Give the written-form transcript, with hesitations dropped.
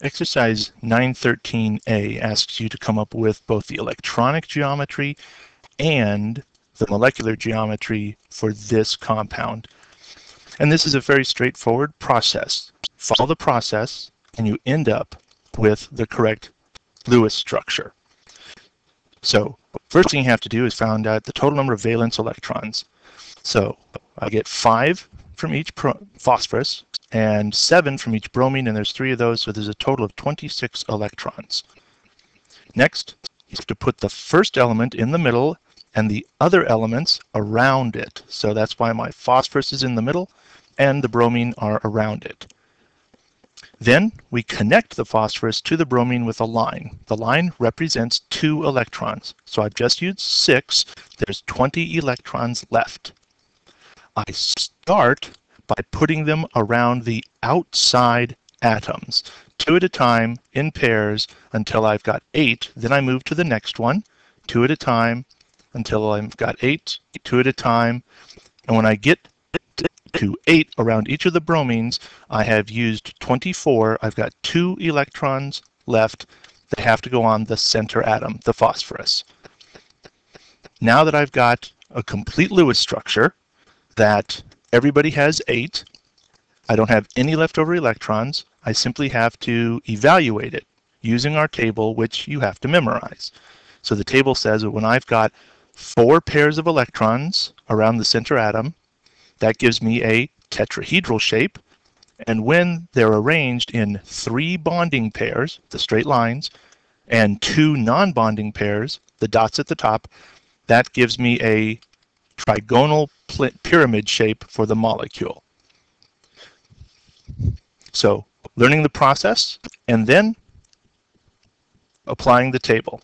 Exercise 913A asks you to come up with both the electronic geometry and the molecular geometry for this compound. And this is a very straightforward process. Follow the process and you end up with the correct Lewis structure. So first thing you have to do is find out the total number of valence electrons. So I get 5 from each phosphorus and 7 from each bromine, and there's 3 of those, so there's a total of 26 electrons. Next, you have to put the first element in the middle and the other elements around it. So that's why my phosphorus is in the middle and the bromine are around it. Then we connect the phosphorus to the bromine with a line. The line represents 2 electrons. So I've just used 6. There's 20 electrons left. I start by putting them around the outside atoms, 2 at a time in pairs until I've got 8. Then I move to the next one, 2 at a time until I've got 8, 2 at a time. And when I get to 8 around each of the bromines, I have used 24. I've got 2 electrons left that have to go on the center atom, the phosphorus. Now that I've got a complete Lewis structure, that everybody has 8, I don't have any leftover electrons, I simply have to evaluate it using our table, which you have to memorize. So the table says that when I've got 4 pairs of electrons around the center atom, that gives me a tetrahedral shape, and when they're arranged in 3 bonding pairs, the straight lines, and 2 non-bonding pairs, the dots at the top, that gives me a trigonal pyramid shape for the molecule. So learning the process and then applying the table.